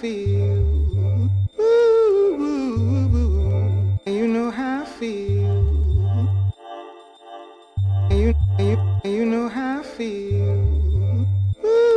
feel. Ooh, you know how I feel. You know how I feel. Ooh.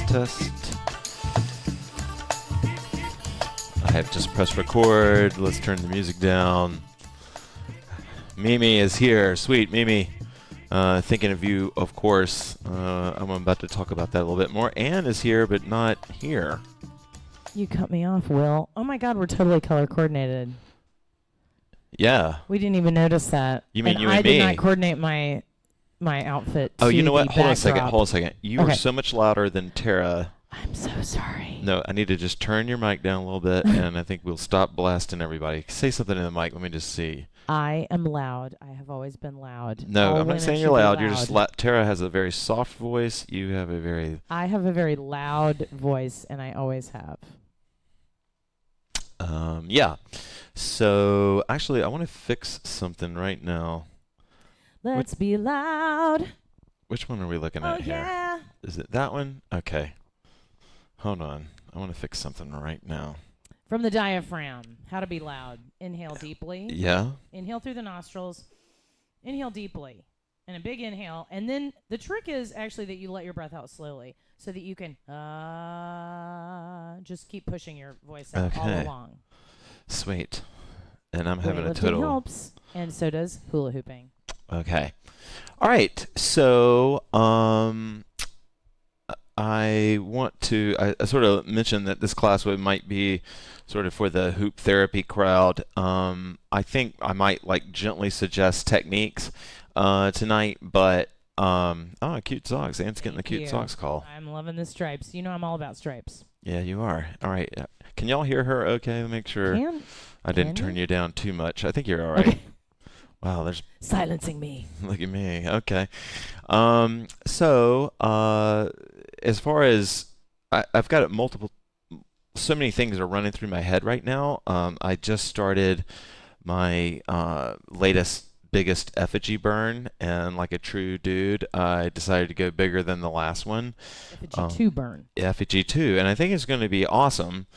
Test. I have just pressed record. Let's turn the music down. Mimi is here. Sweet Mimi. Thinking of you, of course. I'm about to talk about that a little bit more. Anne is here, but not here. You cut me off, Will. Oh my God, we're totally color coordinated. Yeah. We didn't even notice that. You mean and you and I me? did not coordinate my outfit. Oh, you know what? Hold on a backdrop. second. You are so much louder than Tara. I'm so sorry. No, I need to just turn your mic down a little bit, and I think we'll stop blasting everybody. Say something in the mic. Let me just see. I am loud. I have always been loud. No, All I'm not women saying should you're be loud. You're just Tara has a very soft voice. You have a very... I have a very loud voice, and I always have. Yeah. So actually, I want to fix something right now. Let's be loud. Which one are we looking Oh at here? yeah. Is it that one? Okay. Hold on. I want to fix something right now. From the diaphragm. How to be loud. Inhale deeply. Yeah. Inhale through the nostrils. Inhale deeply. And a big inhale. And then the trick is actually that you let your breath out slowly so that you can just keep pushing your voice out all Okay. along. Sweet. And I'm having a Weightlifting total. helps, and so does hula hooping. Okay. All right. So, I want to. I sort of mentioned that this class might be sort of for the hoop therapy crowd. I think I might like gently suggest techniques tonight, but cute socks. Ant's getting the Thank cute you. socks call. I'm loving the stripes. You know I'm all about stripes. Yeah, you are. All right. Can y'all hear her? Okay. Make sure I didn't turn you down too much. I think you're all right. Okay. Wow. There's Silencing me. Look at me. Okay. As far as I've got so many things are running through my head right now. I just started my latest, biggest effigy burn, and like a true dude, I decided to go bigger than the last one. Effigy 2 burn. Effigy 2, and I think it's going to be awesome.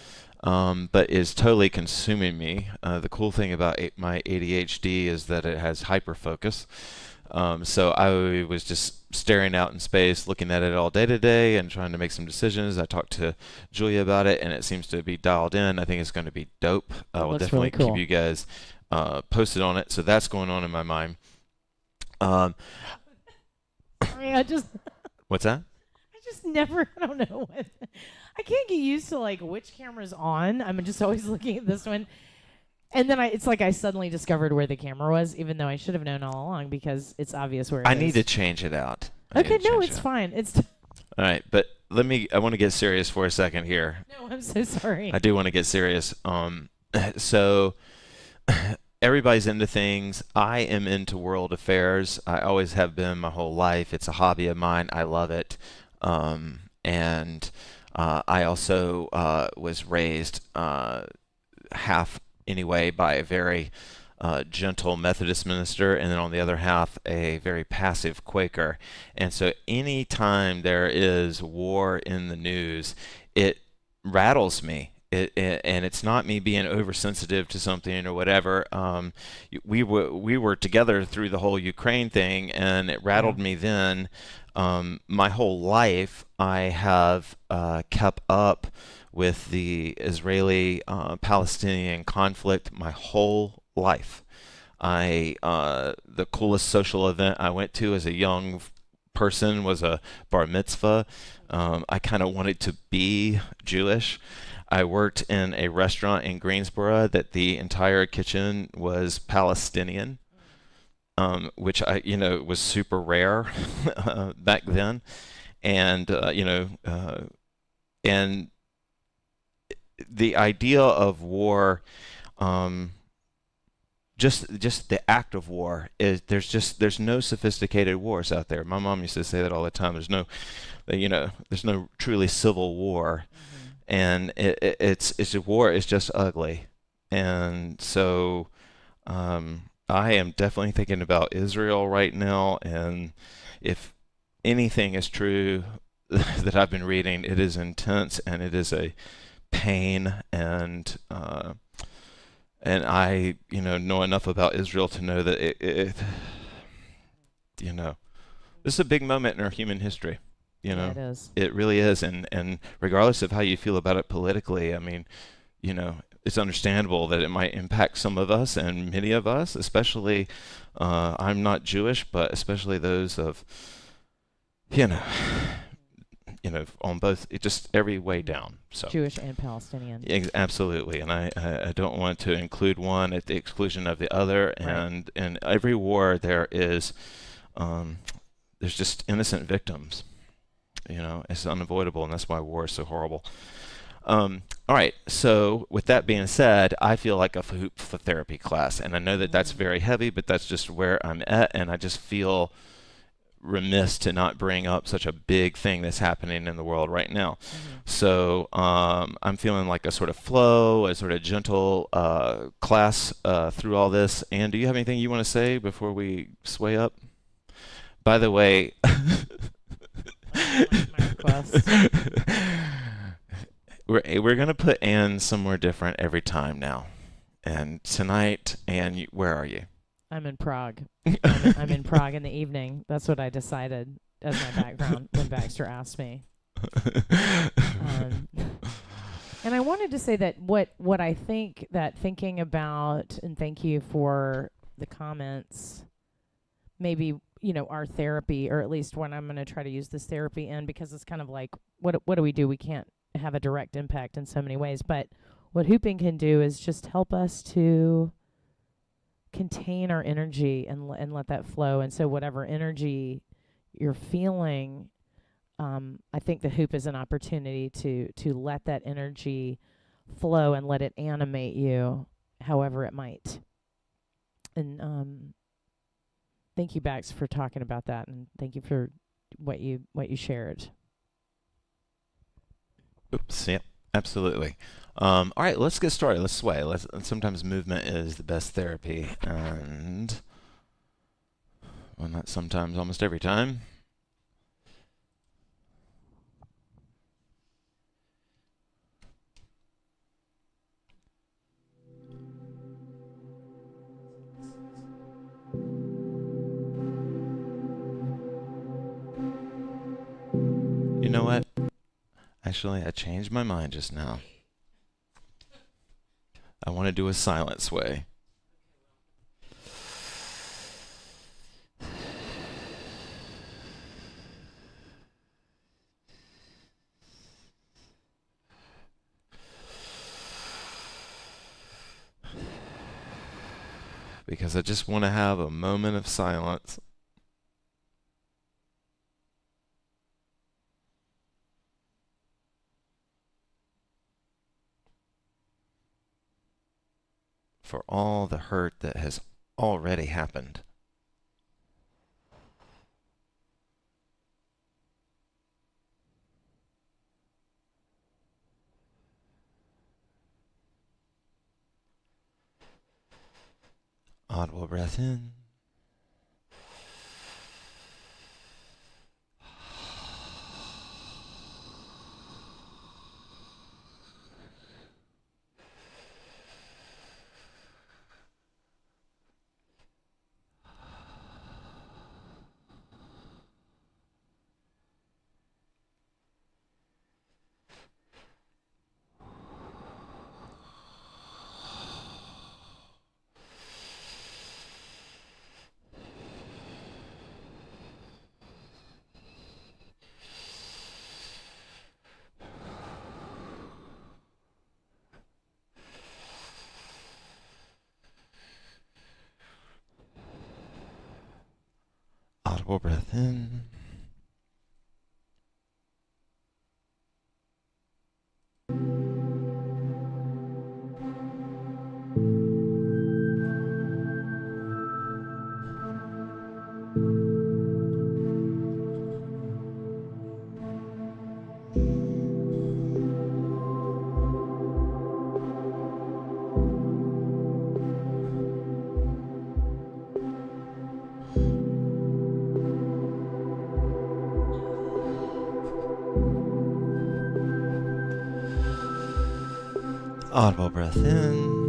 But is totally consuming me. The cool thing about my ADHD is that it has hyperfocus. So I was just staring out in space, looking at it all day to day and trying to make some decisions. I talked to Julia about it, and it seems to be dialed in. I think it's going to be dope. I will definitely really cool. keep you guys posted on it. So that's going on in my mind. Sorry, What's that? I just never, I don't know what. I can't get used to like which camera's on. I'm just always looking at this one. And then it's like I suddenly discovered where the camera was, even though I should have known all along because it's obvious where it is. I need to change it out. Okay, no, it's fine. It's all right, but I want to get serious for a second here. No, I'm so sorry. I do want to get serious. So everybody's into things. I am into world affairs. I always have been my whole life. It's a hobby of mine. I love it. I also was raised half anyway by a very gentle Methodist minister, and then on the other half a very passive Quaker. And so any time there is war in the news, it rattles me. And it's not me being oversensitive to something or whatever. We were together through the whole Ukraine thing, and it rattled me then. My whole life, I have kept up with the Israeli-Palestinian conflict my whole life. The coolest social event I went to as a young person was a bar mitzvah. I kind of wanted to be Jewish. I worked in a restaurant in Greensboro that the entire kitchen was Palestinian, which was super rare back then, and and the idea of war, just the act of war is there's no sophisticated wars out there. My mom used to say that all the time. There's no truly civil war. And it's a war. It's just ugly, and so I am definitely thinking about Israel right now. And if anything is true that I've been reading, it is intense and it is a pain. And I know enough about Israel to know that this is a big moment in our human history. Yeah, it is. It really is, and regardless of how you feel about it politically, I mean, it's understandable that it might impact some of us, and many of us, especially, I'm not Jewish, but especially those of, on both, just every way down. So Jewish and Palestinian. Absolutely, and I don't want to include one at the exclusion of the other, and in every war there is, there's just innocent victims. It's unavoidable, and that's why war is so horrible. All right, so with that being said, I feel like a hoop therapy class, and I know that that's very heavy, but that's just where I'm at, and I just feel remiss to not bring up such a big thing that's happening in the world right now. Mm-hmm. So I'm feeling like a sort of flow, a sort of gentle class through all this. Anne, do you have anything you want to say before we sway up? By the way, My request. we're gonna put Anne somewhere different every time now. And tonight, Anne, where are you? I'm in Prague. I'm in Prague in the evening. That's what I decided as my background when Baxter asked me. And I wanted to say that what I think that thinking about, and thank you for the comments, maybe, our therapy, or at least when I'm going to try to use this therapy in, because it's kind of like, what do we do? We can't have a direct impact in so many ways, but what hooping can do is just help us to contain our energy and let that flow. And so whatever energy you're feeling, I think the hoop is an opportunity to let that energy flow and let it animate you however it might. And thank you, Bax, for talking about that, and thank you for what you shared. Oops, yeah, absolutely. All right, let's get started. Let's sway. Sometimes movement is the best therapy, and well, not sometimes, almost every time. You know what? Actually, I changed my mind just now. I want to do a silent sway. Because I just want to have a moment of silence. For all the hurt that has already happened. Audible breath in. Audible breath in. Audible breath in.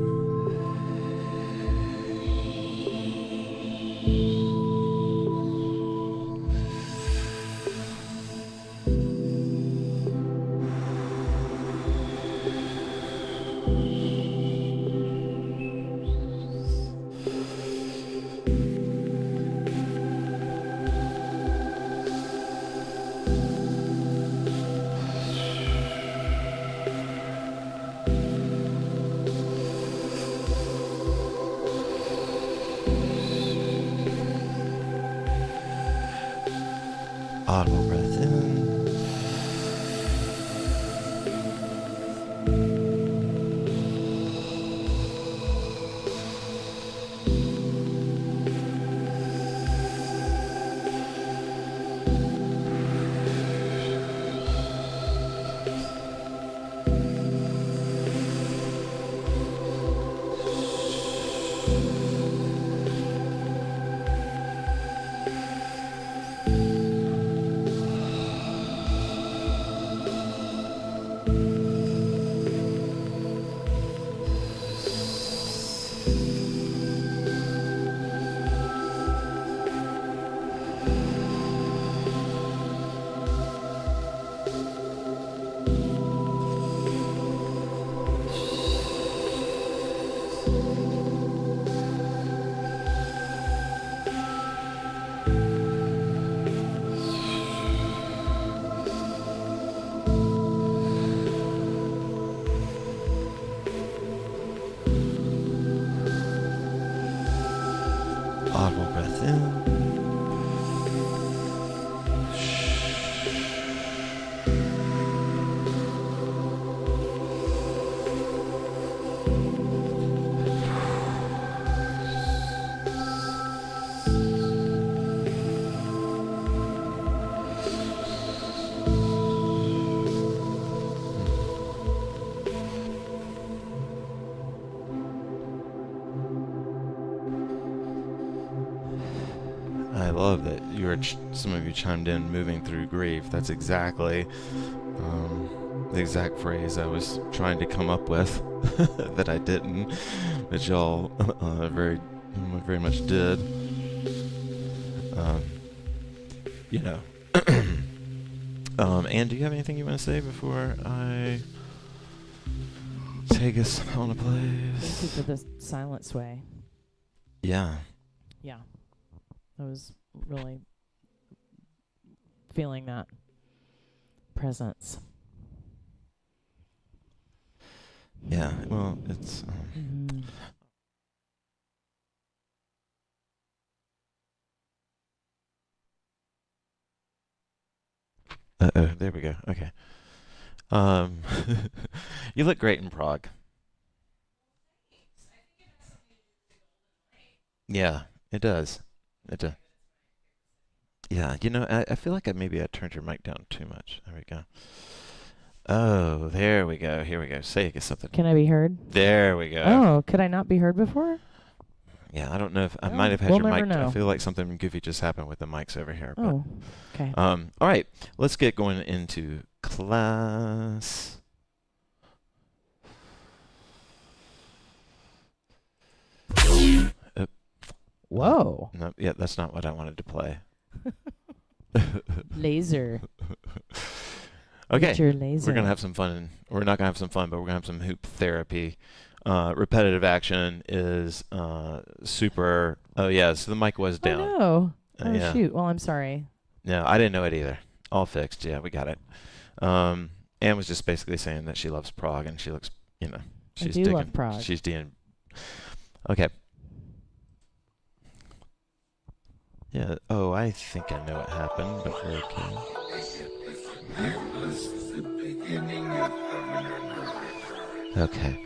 Audible breath in. in. I love that you were some of you chimed in, moving through grief. That's exactly the exact phrase I was trying to come up with that I didn't, but y'all very much did. You know. Anne, do you have anything you want to say before I take us on a place? Thank you for the silent sway. Yeah. Yeah. I was really feeling that presence. Yeah, well, it's... Uh-oh, there we go. Okay. You look great in Prague. Yeah, it does. It does. Yeah, you know, I feel like maybe I turned your mic down too much. There we go. Oh, there we go. Here we go. Say something. Can I be heard? There we go. Oh, could I not be heard before? Yeah, I don't know if I might have had we'll your mic. never know. I feel like something goofy just happened with the mics over here. But, Oh, okay. all right, let's get going into class. Whoa. No, yeah, that's not what I wanted to play. Laser. Okay, Get your laser. we're gonna have some fun. We're not gonna have some fun, but we're gonna have some hoop therapy. Repetitive action is super. Oh yeah, so the mic was down. Oh no. Oh yeah. shoot. Well, I'm sorry. No, I didn't know it either. All fixed. Yeah, we got it. Anne was just basically saying that she loves Prague and she looks, you know, she's I do digging. love Prague. She's digging. Okay. Yeah. Oh, I think I know what happened, but we're okay. Okay.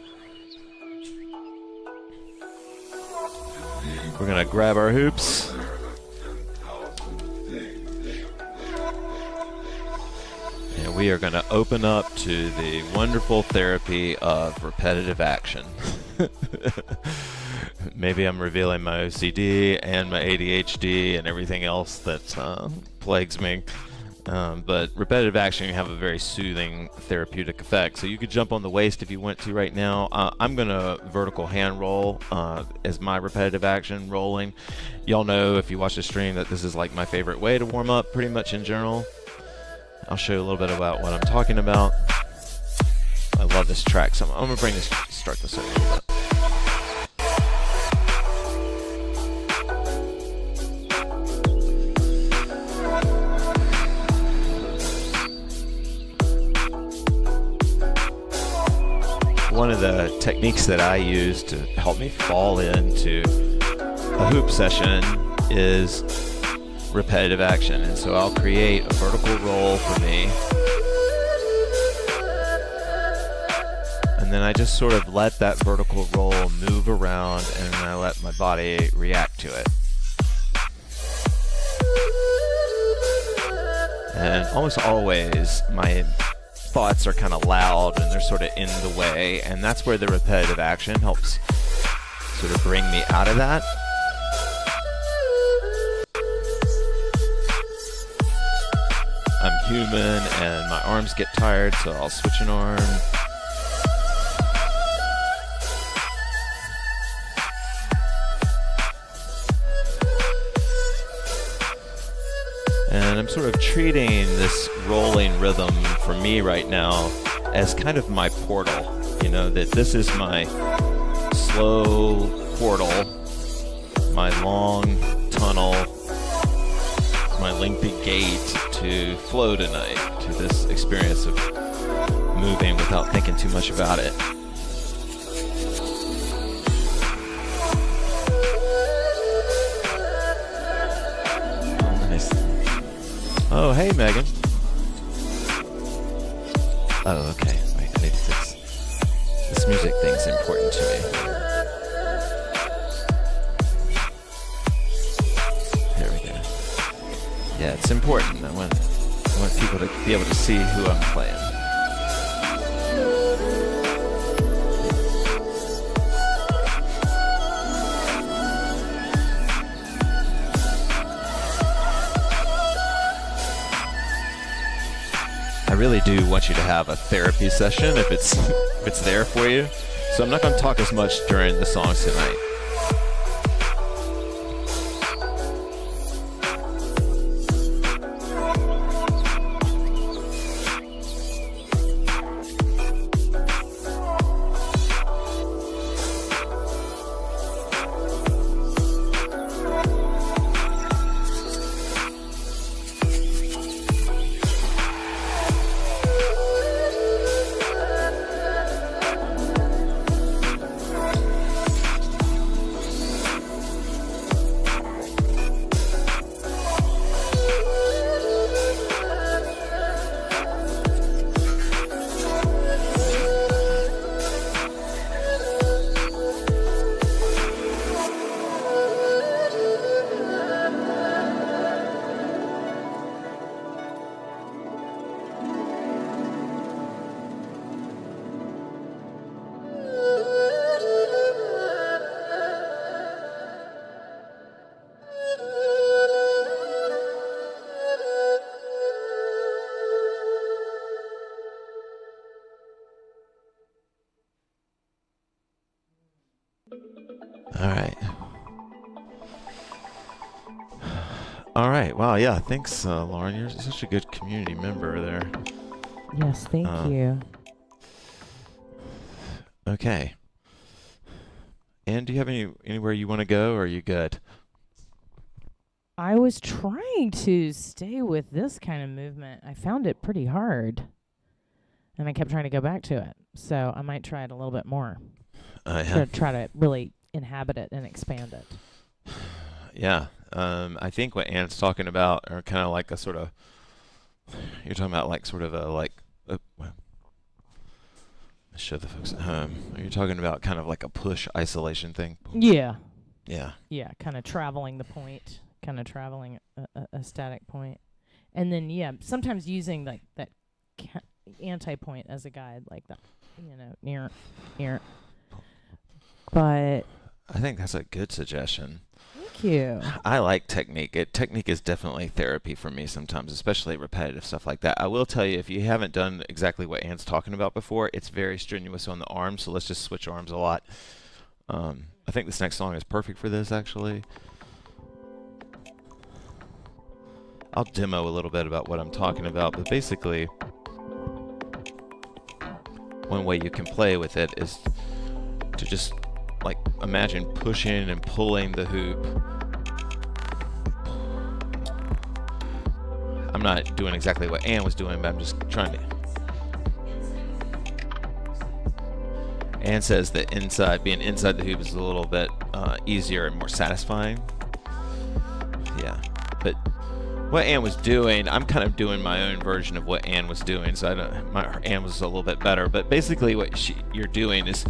We're gonna grab our hoops. And we are gonna open up to the wonderful therapy of repetitive action. Maybe I'm revealing my OCD and my ADHD and everything else that plagues me. But repetitive action can have a very soothing therapeutic effect. So you could jump on the waist if you went to right now. I'm going to vertical hand roll as my repetitive action rolling. Y'all know if you watch the stream that this is like my favorite way to warm up pretty much in general. I'll show you a little bit about what I'm talking about. I love this track, so I'm going to start this over a little bit. One of the techniques that I use to help me fall into a hoop session is repetitive action. And so I'll create a vertical roll for me. And then I just sort of let that vertical roll move around and I let my body react to it. And almost always my thoughts are kind of loud and they're sort of in the way, and that's where the repetitive action helps sort of bring me out of that. I'm human and my arms get tired, so I'll switch an arm. And I'm sort of treating this rolling rhythm for me right now as kind of my portal. You know, that this is my slow portal, my long tunnel, my lengthy gate to flow tonight, to this experience of moving without thinking too much about it. Oh, hey, Megan. Oh, okay. Wait, I need to fix this music thing's important to me. There we go. Yeah, it's important. I want people to be able to see who I'm playing. I really do want you to have a therapy session if it's there for you. So I'm not going to talk as much during the songs tonight. All right. Wow. Yeah. Thanks, Lauren. You're such a good community member there. Yes, thank you. Okay. And do you have anywhere you want to go, or are you good? I was trying to stay with this kind of movement. I found it pretty hard, and I kept trying to go back to it. So I might try it a little bit more. Yeah. Try to really inhabit it and expand it. Yeah. I think what Anne's talking about are kind of like a sort of, you're talking about like sort of a like, well, let's show the folks at home. You're talking about kind of like a push isolation thing. Yeah. Yeah. Yeah, kind of traveling the point, kind of traveling a static point. And then, yeah, sometimes using like that anti-point as a guide, like that, near. But I think that's a good suggestion. Thank you. I like technique. Technique is definitely therapy for me sometimes, especially repetitive stuff like that. I will tell you, if you haven't done exactly what Anne's talking about before, it's very strenuous on the arms, so let's just switch arms a lot. I think this next song is perfect for this, actually. I'll demo a little bit about what I'm talking about, but basically, one way you can play with it is to just like imagine pushing and pulling the hoop. I'm not doing exactly what Anne was doing, but I'm just trying to. Anne says that being inside the hoop is a little bit easier and more satisfying. Yeah, but what Anne was doing, I'm kind of doing my own version of what Anne was doing, so Anne was a little bit better. But basically, what you're doing is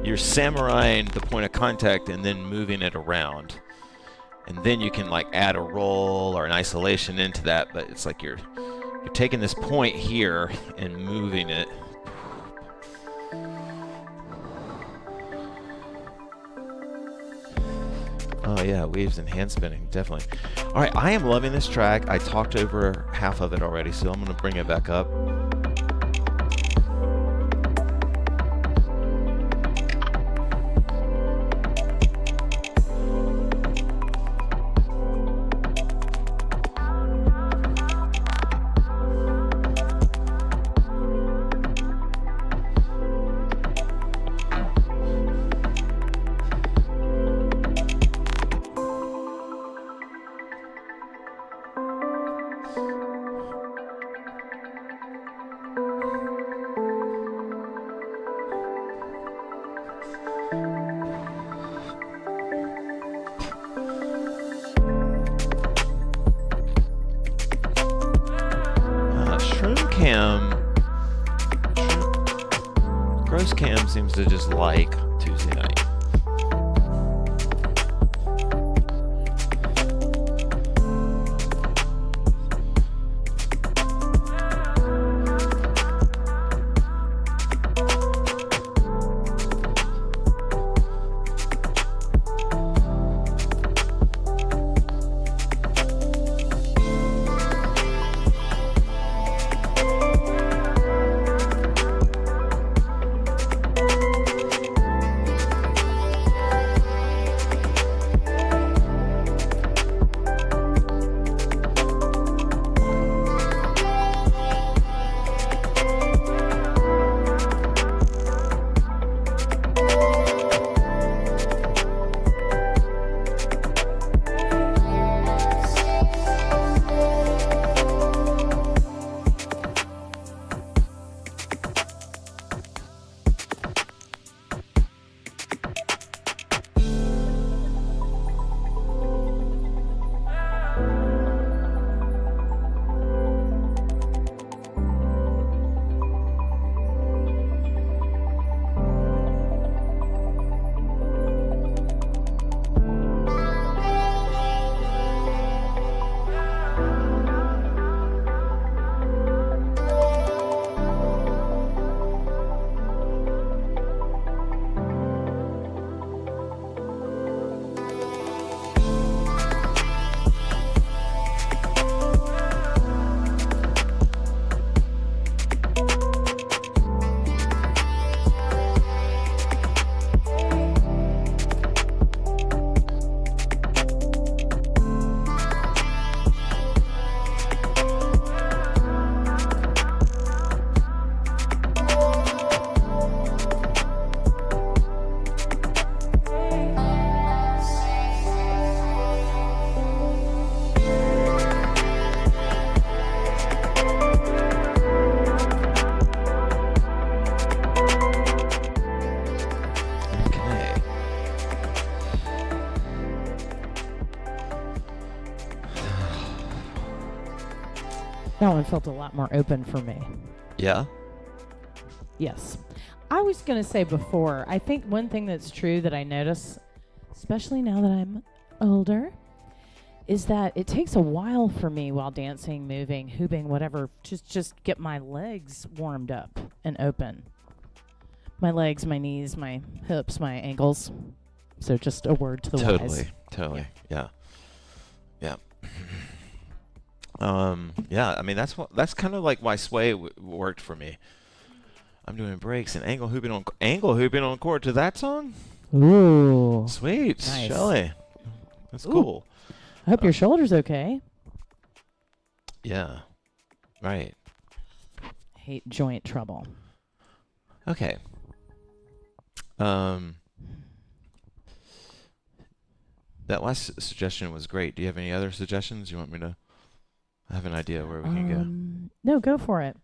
you're samuraiing the point of contact and then moving it around, and then you can like add a roll or an isolation into that. But it's like you're taking this point here and moving it. Oh yeah, waves and hand spinning, definitely. All right, I am loving this track. I talked over half of it already, so I'm going to bring it back up. Sam seems to just like Tuesday night. That one felt a lot more open for me. Yeah? Yes. I was going to say before, I think one thing that's true that I notice, especially now that I'm older, is that it takes a while for me while dancing, moving, hooping, whatever, just get my legs warmed up and open. My legs, my knees, my hips, my ankles. So just a word to the wise. Totally. Yeah. Yeah, I mean that's kind of like why sway worked for me. I'm doing breaks and angle hooping on court to that song. Ooh, Sweet, nice. Shelly. That's Ooh. cool. I hope your shoulder's okay. Yeah, right. Hate joint trouble. Okay. That last suggestion was great. Do you have any other suggestions? You want me to? I have an idea where we can go. No, go for it.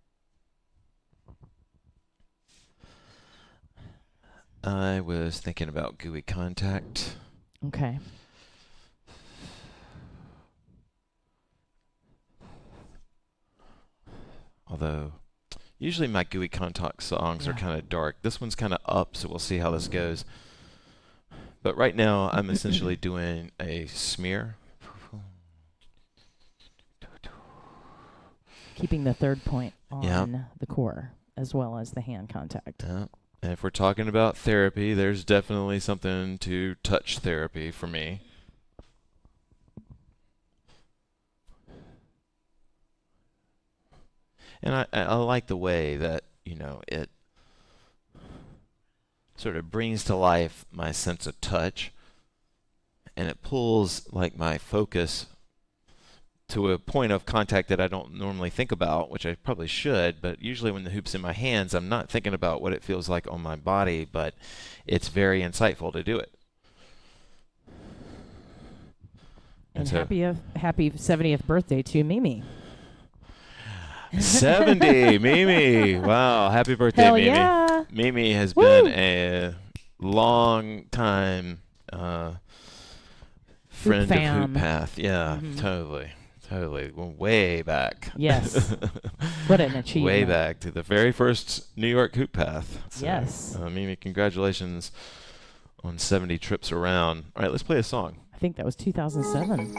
I was thinking about gooey contact. Okay. Although, usually my gooey contact songs are kind of dark. This one's kind of up, so we'll see how this goes. But right now, I'm essentially doing a smear. Keeping the third point on the core as well as the hand contact. Yeah. And if we're talking about therapy, there's definitely something to touch therapy for me. And I like the way that, it sort of brings to life my sense of touch, and it pulls like my focus to a point of contact that I don't normally think about, which I probably should, but usually when the hoop's in my hands, I'm not thinking about what it feels like on my body, but it's very insightful to do it. And so happy 70th birthday to Mimi. 70, Mimi. Wow, happy birthday, Hell Mimi. Yeah. Mimi has been a long time friend of HoopPath. Yeah, totally. Totally. Going way back. Yes. What an achievement. Way back to the very first New York HoopPath. So, Yes. Mimi, congratulations on 70 trips around. All right, let's play a song. I think that was 2007.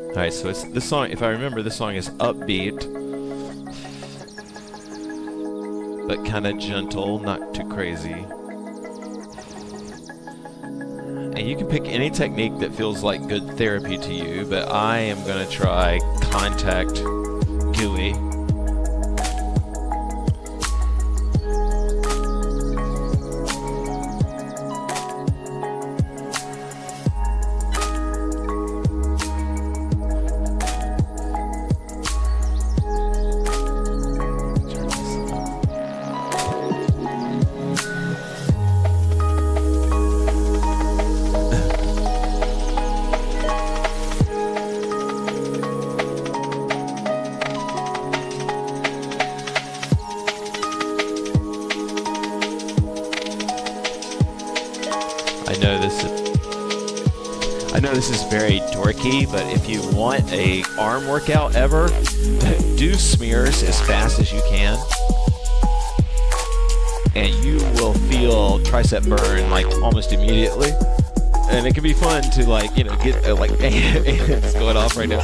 All right, so it's this song. If I remember, this song is upbeat, but kind of gentle, not too crazy. And you can pick any technique that feels like good therapy to you, but I am going to try contact gooey. I know this is very dorky, but if you want a arm workout ever, do smears as fast as you can, and you will feel tricep burn like almost immediately. And it can be fun to get it's going off right now,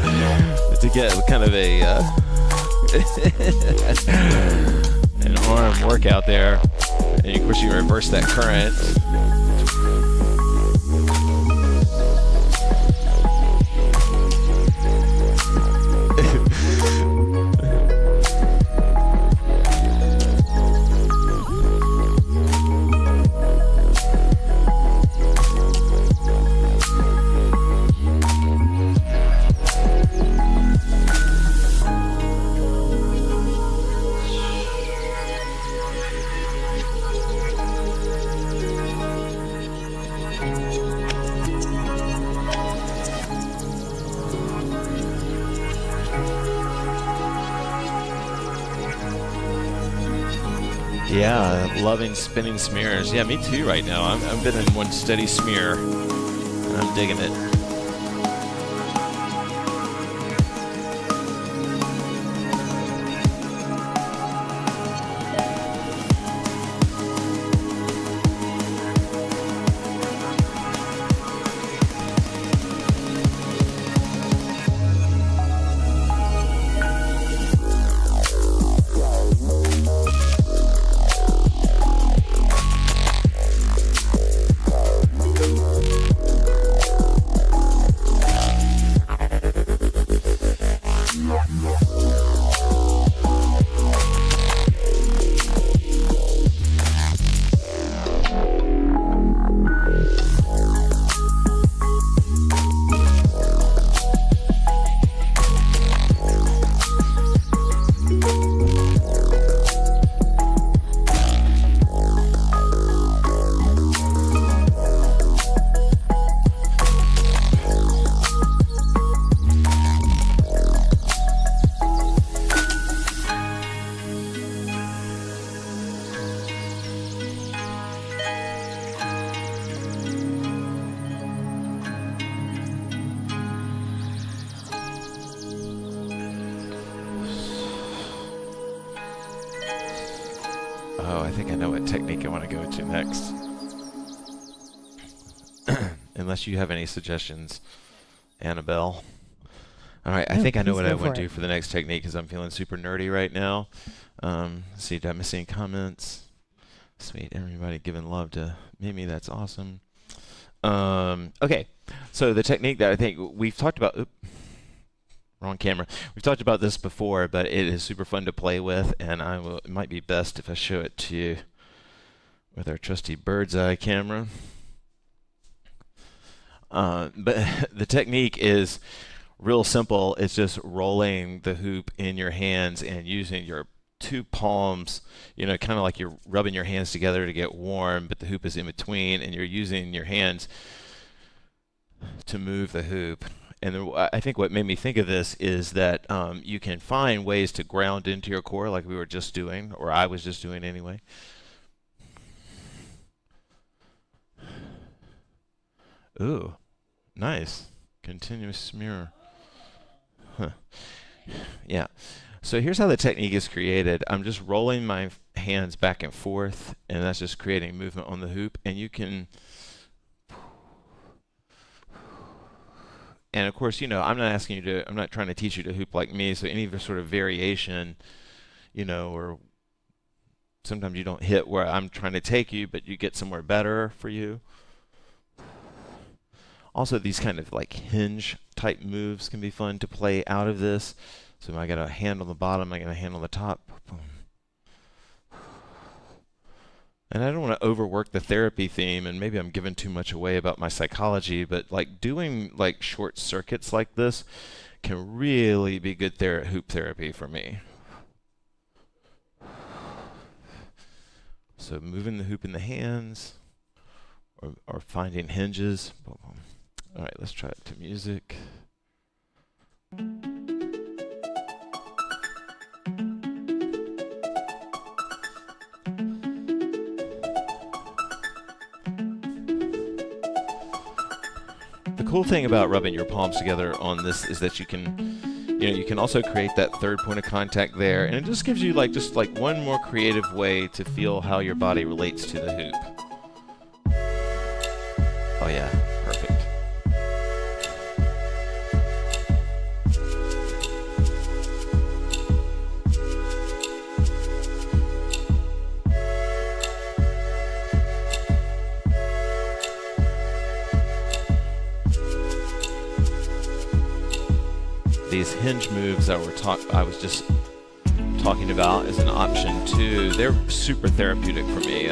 to get kind of a an arm workout there, and of course you reverse that current. Yeah, loving spinning smears. Yeah, me too right now. I've been in one steady smear, and I'm digging it. Oh, I think I know what technique I want to go to next. Unless you have any suggestions, Annabelle. All right, I think I know what I want to do for the next technique because I'm feeling super nerdy right now. Let's see, did I miss any comments? Sweet, everybody giving love to Mimi. That's awesome. Okay, so the technique that I think we've talked about. Oops, wrong camera. We've talked about this before, but it is super fun to play with, and it might be best if I show it to you with our trusty bird's eye camera. But the technique is real simple. It's just rolling the hoop in your hands and using your two palms, kind of like you're rubbing your hands together to get warm, but the hoop is in between, and you're using your hands to move the hoop. And I think what made me think of this is that you can find ways to ground into your core like we were just doing, or I was just doing anyway. Ooh, Nice. Continuous smear. Huh. Yeah. So here's how the technique is created. I'm just rolling my hands back and forth, and that's just creating movement on the hoop. And you can, and of course, I'm not trying to teach you to hoop like me. So any sort of variation, or sometimes you don't hit where I'm trying to take you, but you get somewhere better for you. Also, these kind of like hinge type moves can be fun to play out of this. So I got a hand on the bottom, I got a hand on the top. Boom. And I don't want to overwork the therapy theme, and maybe I'm giving too much away about my psychology, but like doing like short circuits like this can really be good hoop therapy for me. So moving the hoop in the hands, or finding hinges. Boom, boom. All right, let's try it to music. The cool thing about rubbing your palms together on this is that you can also create that third point of contact there, and it just gives you just one more creative way to feel how your body relates to the hoop. Oh yeah, perfect. These hinge moves that I was just talking about as an option too. They're super therapeutic for me.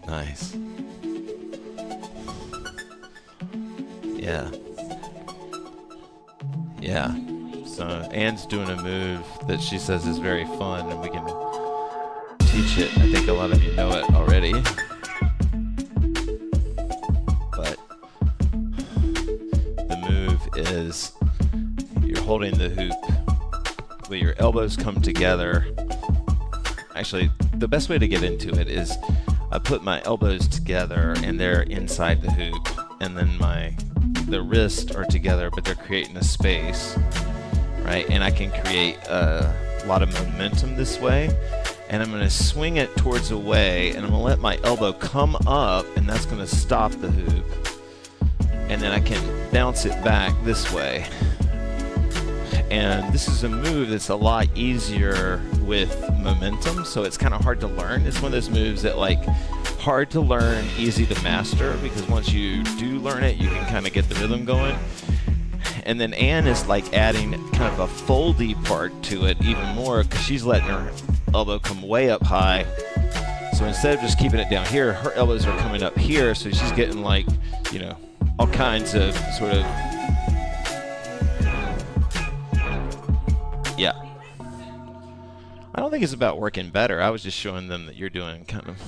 Nice. Yeah. Yeah. So Anne's doing a move that she says is very fun, and we can teach it. I think a lot of you know it already. But the move is you're holding the hoop, but your elbows come together. Actually, the best way to get into it is I put my elbows together and they're inside the hoop, and then the wrists are together, but they're creating a space, right? And I can create a lot of momentum this way, and I'm going to swing it towards away, and I'm going to let my elbow come up, and that's going to stop the hoop, and then I can bounce it back this way. And this is a move that's a lot easier with momentum, so it's kind of hard to learn. It's one of those moves that hard to learn, easy to master, because once you do learn it, you can kind of get the rhythm going. And then Anne is adding kind of a foldy part to it even more, because she's letting her elbow come way up high. So instead of just keeping it down here, her elbows are coming up here, so she's getting all kinds of sort of I don't think it's about working better. I was just showing them that you're doing kind of.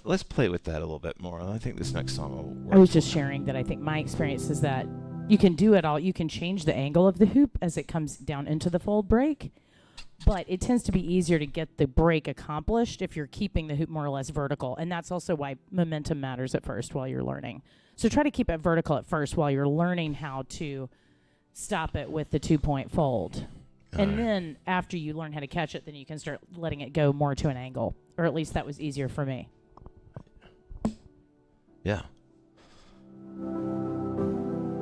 Let's play with that a little bit more. I think this next song will work. I was just sharing that I think my experience is that you can do it all. You can change the angle of the hoop as it comes down into the fold break, but it tends to be easier to get the break accomplished if you're keeping the hoop more or less vertical. And that's also why momentum matters at first while you're learning. So try to keep it vertical at first while you're learning how to stop it with the 2-point fold. And then after you learn how to catch it, then you can start letting it go more to an angle. Or at least that was easier for me. Yeah.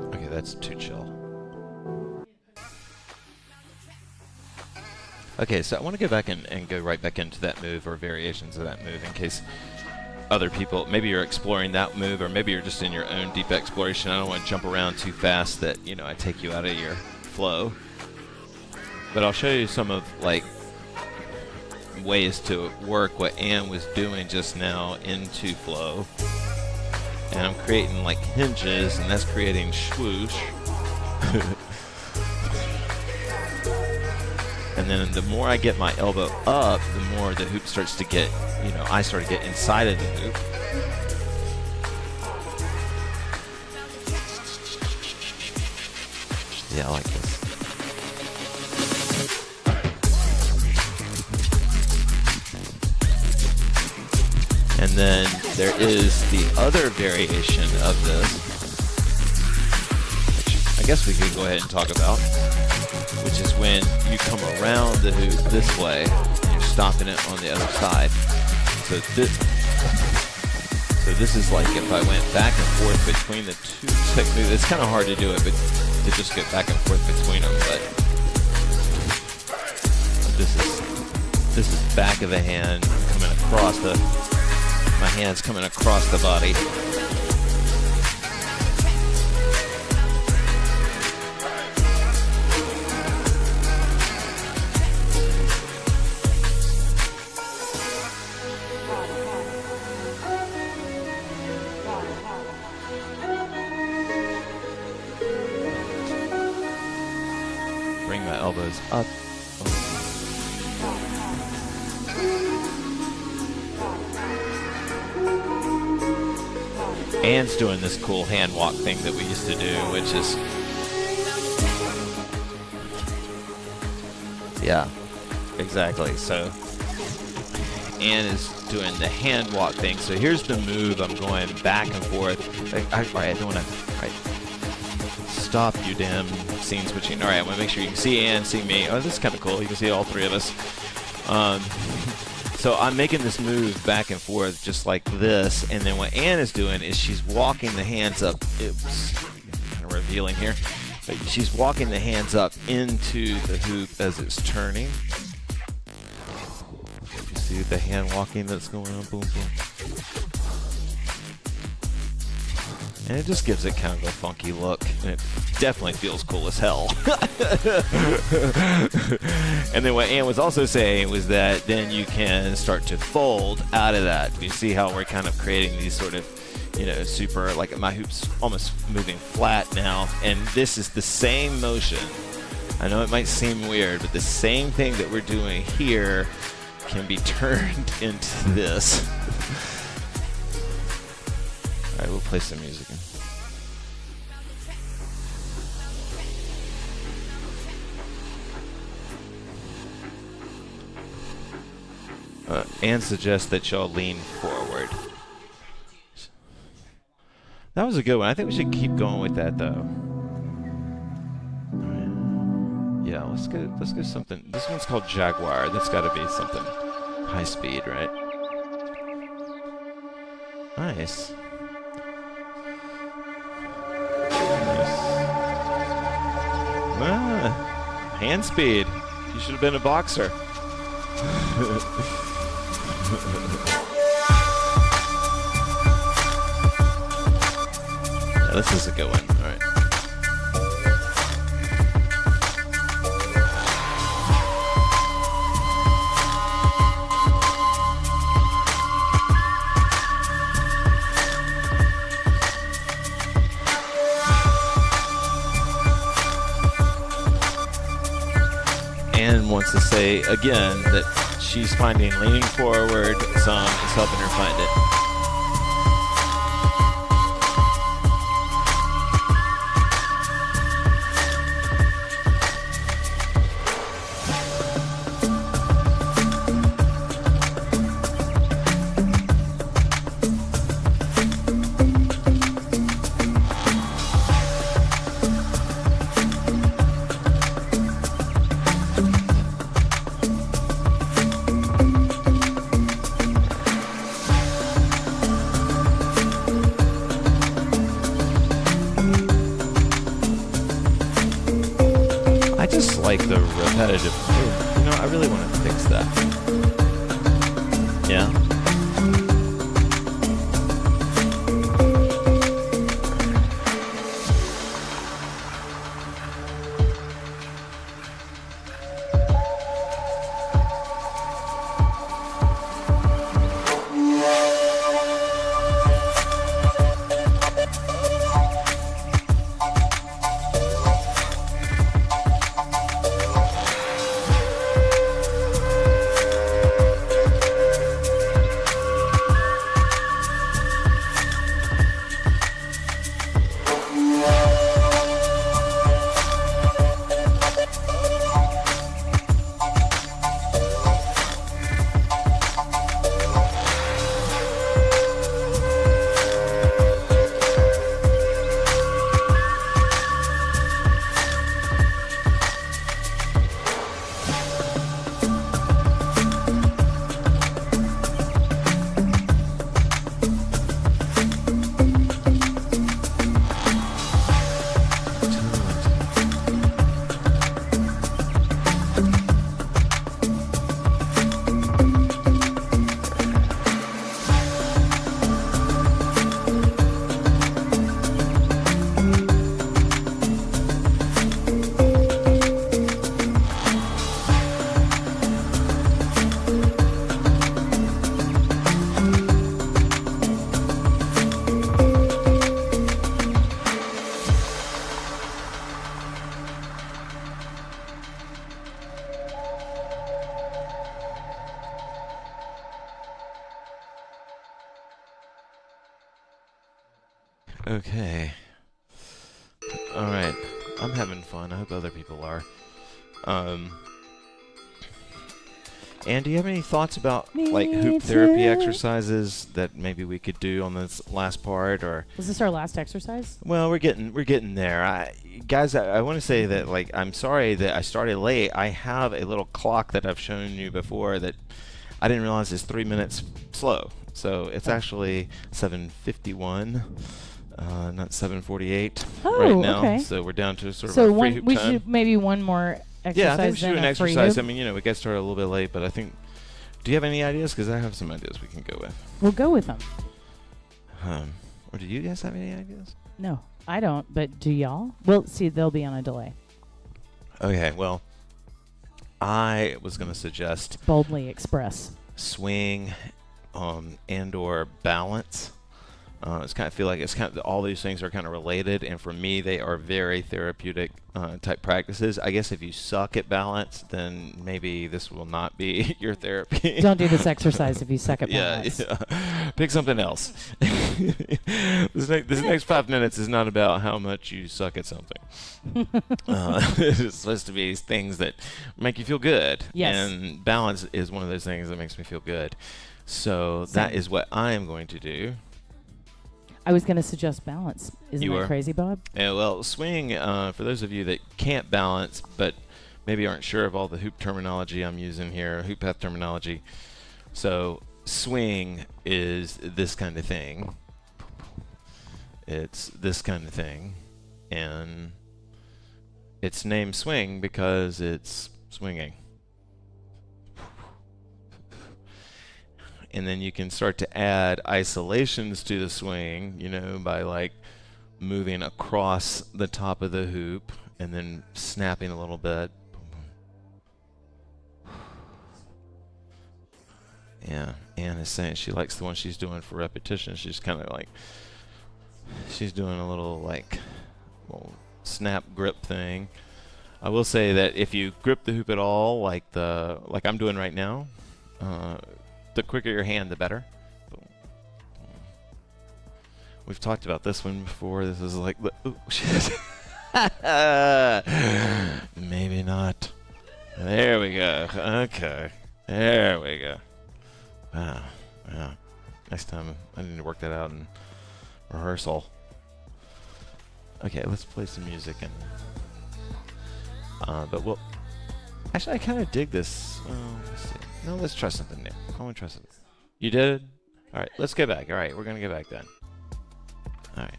Okay, that's too chill. Okay, so I want to go back and go right back into that move or variations of that move in case other people, maybe you're exploring that move or maybe you're just in your own deep exploration. I don't want to jump around too fast that, I take you out of your flow. But I'll show you some of, ways to work what Ann was doing just now into flow. And I'm creating hinges, and that's creating swoosh. And then the more I get my elbow up, the more the hoop starts to get, I start to get inside of the hoop. Yeah, I like this. And then there is the other variation of this, which I guess we could go ahead and talk about, which is when you come around the hoop this way and you're stopping it on the other side. So this is like if I went back and forth between the two techniques. It's kind of hard to do it, but to just get back and forth between them. But this is back of the hand coming across my hand's coming across the body. Bring my elbows up. Ann's doing this cool hand walk thing that we used to do, which is, yeah, exactly. So Ann is doing the hand walk thing. So here's the move. I'm going back and forth. All right, I don't want to. All right, stop, you damn scene switching. All right, I want to make sure you can see Ann, see me. Oh, this is kind of cool. You can see all three of us. So I'm making this move back and forth just like this, and then what Ann is doing is she's walking the hands up. It's kind of revealing here, but she's walking the hands up into the hoop as it's turning. You see the hand walking that's going on, boom, boom. And it just gives it kind of a funky look, and it definitely feels cool as hell. And then what Ann was also saying was that then you can start to fold out of that. You see how we're kind of creating these sort of, super, like my hoop's almost moving flat now, and this is the same motion. I know it might seem weird, but the same thing that we're doing here can be turned into this. All right, we'll play some music. Ann suggests that y'all lean forward. That was a good one. I think we should keep going with that, though. Yeah, let's go something. This one's called Jaguar. That's got to be something high speed, right? Nice. Hand speed. You should have been a boxer. Yeah, this is a good one. All right. Anne wants to say again that she's finding leaning forward song is helping her find it. I just like the repetitive. You know, I really want to fix that. Yeah. Okay. All right. I'm having fun. I hope other people are. And do you have any thoughts about like hoop therapy exercises that maybe we could do on this last part, or? Was this our last exercise? Well, we're getting there. Guys, I want to say that like I'm sorry that I started late. I have a little clock that I've shown you before that I didn't realize is 3 minutes slow. So it's actually 7:51. Not 7:48 right now. Okay. So we're down to sort of So our free hoop we time. should maybe one more exercise. Yeah, I think we should do an then a free exercise. I hoop. mean, you know, we got started a little bit late, but I think. Do you have any ideas? Because I have some ideas we can go with. We'll go with them. Or do you guys have any ideas? No, I don't. But do y'all? Well, see, they'll be on a delay. Okay. Well, I was going to suggest Boldly express. swing, and/or balance. It's kind of feel like it's kind of all these things are kind of related, and for me, they are very therapeutic type practices. I guess if you suck at balance, then maybe this will not be your therapy. Don't do this exercise if you suck at Yeah, balance. yeah. Pick something else. This next 5 minutes is not about how much you suck at something. It's supposed to be things that make you feel good. Yes. And balance is one of those things that makes me feel good. So that is what I am going to do. I was going to suggest balance. Isn't that crazy, Bob? Yeah, well, swing, for those of you that can't balance but maybe aren't sure of all the hoop terminology I'm using here, HoopPath terminology. So swing is this kind of thing. It's this kind of thing. And it's named swing because it's swinging. And then you can start to add isolations to the swing, you know, by like moving across the top of the hoop and then snapping a little bit. Yeah, Anne is saying she likes the one she's doing for repetition. She's kind of like, she's doing a little like, snap grip thing. I will say that if you grip the hoop at all, like I'm doing right now, the quicker your hand, the better. We've talked about this one before. This is like, ooh, shit. Maybe not. There we go. Okay. There we go. Wow. Yeah. Next time I need to work that out in rehearsal. Okay, let's play some music and. But we'll. Actually, I kind of dig this. Let's see. No, let's try something new. I want to try something. You did? All right, let's go back. All right, we're gonna go back then. All right.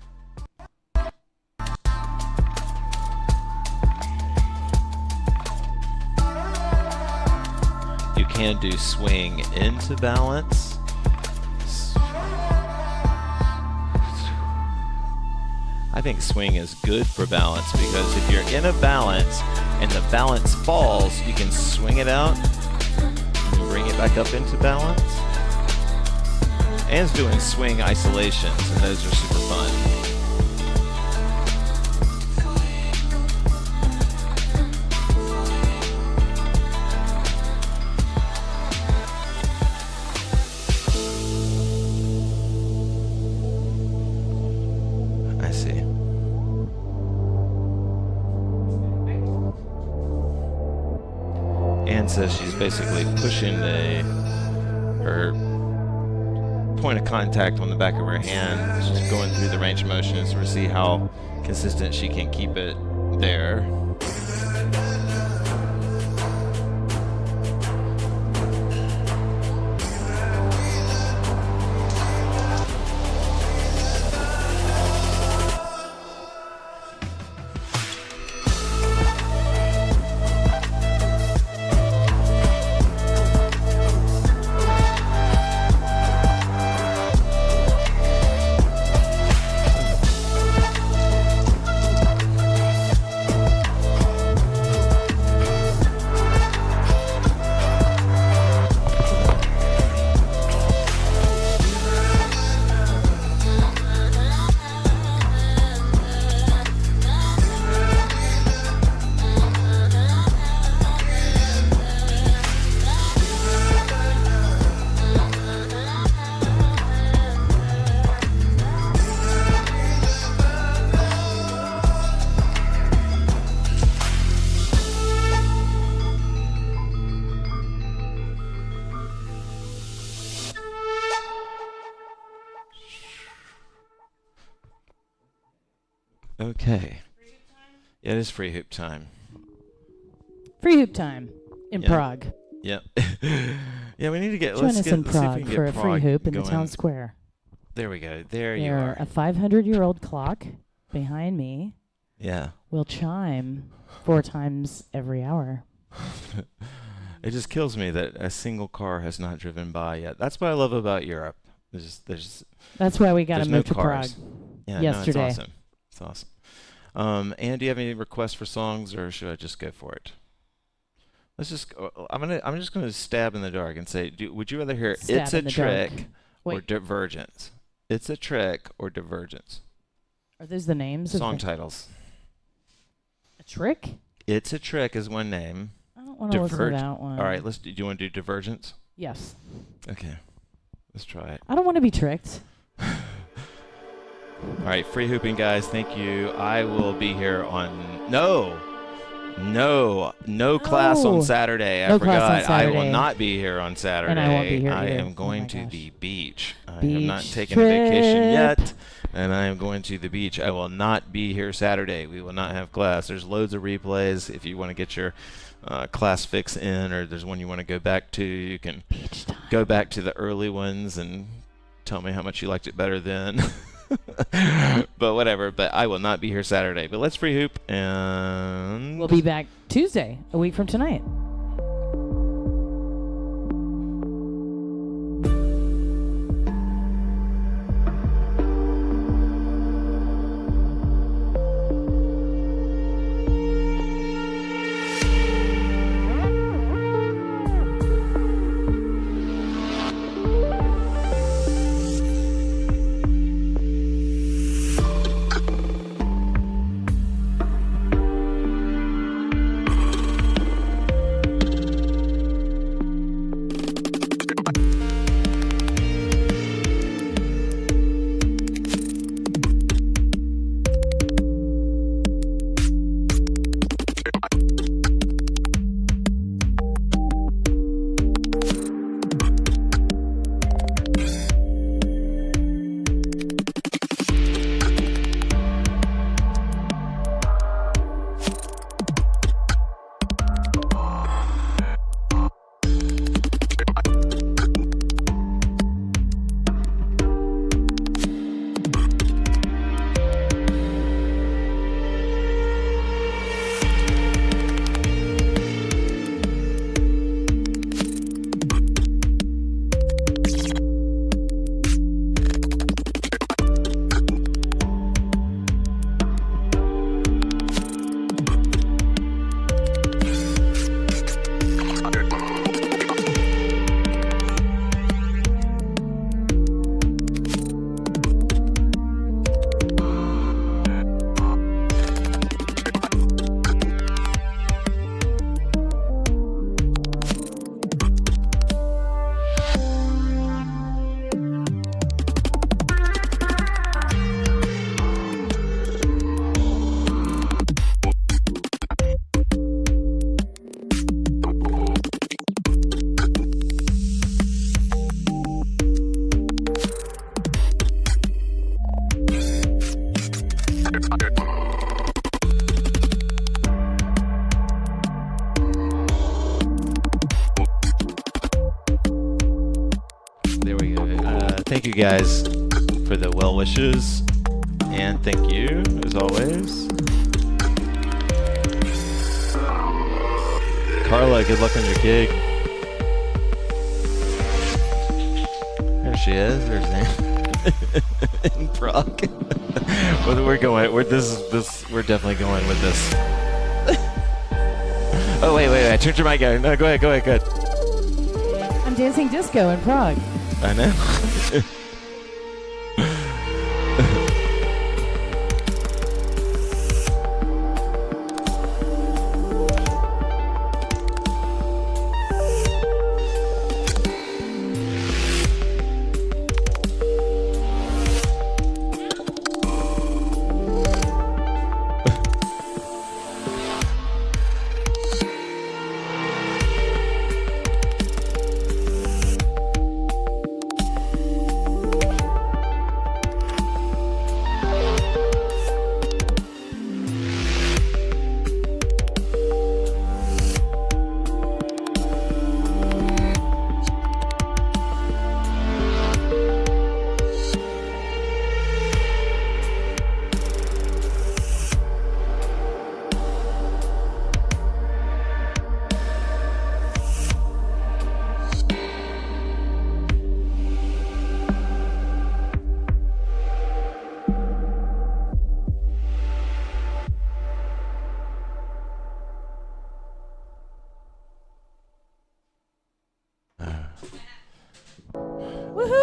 You can do swing into balance. I think swing is good for balance because if you're in a balance and the balance falls, you can swing it out and bring it back up into balance. Anne's doing swing isolations, and those are super fun. I see. Anne says she's basically pushing her point of contact on the back of her hand. She's going through the range of motion to sort of see how consistent she can keep it there. Okay. Yeah, it is free hoop time. Free hoop time in Yeah. Prague. Yep. Yeah, we need to get. Join let's us get, in let's see if we Prague can get for a free Prague hoop in the going. town square. There we go. There you Where are. a 500-year-old clock behind me Yeah. will chime 4 times every hour. It just kills me that a single car has not driven by yet. That's what I love about Europe. There's That's why we got to there's move no to Prague cars. Yeah, yesterday. No, it's awesome. It's awesome. And do you have any requests for songs, or should I just go for it? Let's just. I'm just gonna stab in the dark and say, would you rather hear Stab "It's a in the Trick" dark. or Wait. "Divergence"? "It's a Trick" or "Divergence"? Are those the names Song of titles. a trick? "It's a Trick" is one name. I don't want to listen to that one. All right, do you want to do "Divergence"? Yes. Okay, let's try it. I don't want to be tricked. All right, free hooping guys, thank you. I will be here on no class on Saturday. I No class on forgot. I will Saturday. not be here on Saturday. And I won't be here I either. am Oh going my to gosh. the beach. I Beach am not taking a vacation trip. yet, and I am going to the beach. I will not be here Saturday. We will not have class. There's loads of replays. If you want to get your class fix in, or there's one you want to go back to, you can Beach time. go back to the early ones and tell me how much you liked it better then. But whatever. But I will not be here Saturday. But let's free hoop, and We'll be back Tuesday, a week from tonight. thank you guys for the well wishes, and thank you as always. Carla, good luck on your gig. There she is. There's Anne in Prague. We're going. We're definitely going with this. Oh wait! I turned your mic on. No, go ahead. Go ahead. I'm dancing disco in Prague. I know.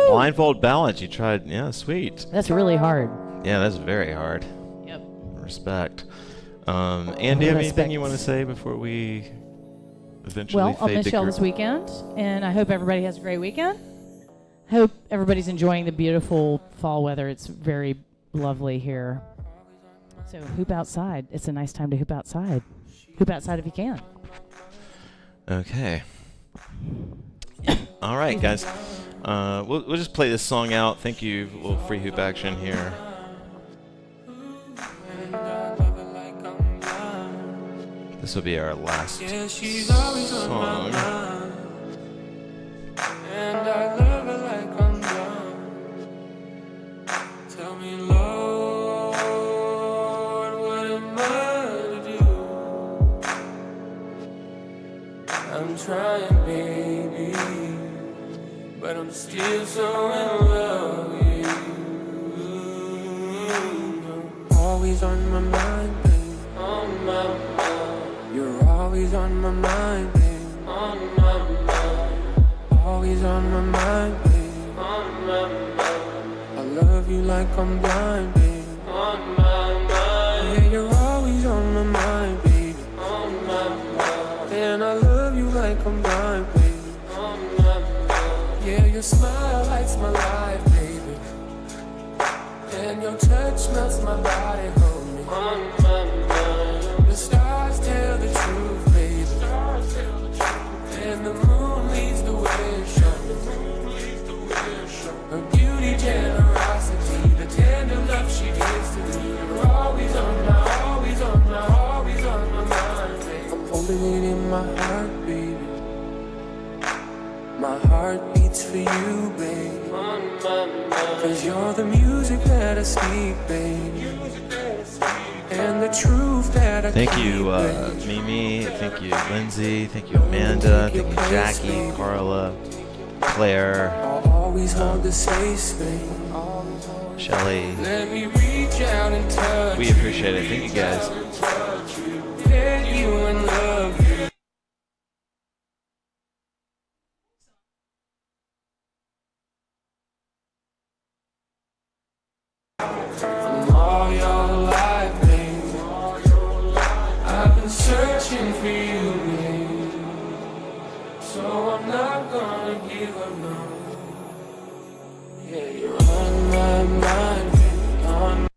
Blindfold balance. You tried. Yeah, sweet. That's really hard. Yeah, that's very hard. Yep. Respect. And do you have anything you want to say before we eventually Well, I'll fade miss to y'all group? this weekend, and I hope everybody has a great weekend. Hope everybody's enjoying the beautiful fall weather. It's very lovely here. So hoop outside. It's a nice time to hoop outside. Hoop outside if you can. Okay. All right, guys. We'll just play this song out. Thank you. A little free hoop action here. This will be our last song. And I love her like I'm done. Tell me, Lord, what am I to do? I'm trying, baby, but I'm still so in love with you. Always on my mind, baby. On my mind. You're always on my mind, baby. On my mind. Always on my mind, baby. On my mind. I love you like I'm blind, baby. On my mind. Yeah, you're always on my mind, baby. On my mind. And I love you like I'm blind, baby. On my mind. Yeah, your smile lights my life, baby. And your touch melts my body, hold me. On my mind. The stars tell the truth, baby. And the moon leads the way, show me. Her beauty, generosity, the tender love she gives to me. You're always on my mind, baby. I'm holding it in my heart, baby. My heart beats for you, baby. Cause you're the music that I speak, baby. And the truth that I Thank keep, you, baby. Mimi. Thank you, Lindsay. Thank you, Amanda. Thank you, Jackie, Carla, Claire, I'll always hold the space, baby. Shelly. Let me reach out and touch We appreciate it. Thank you, guys. Let you and love you. From all your life, baby. I've been searching for you, baby. So I'm not gonna give up, no. Yeah, you're on my mind, baby. On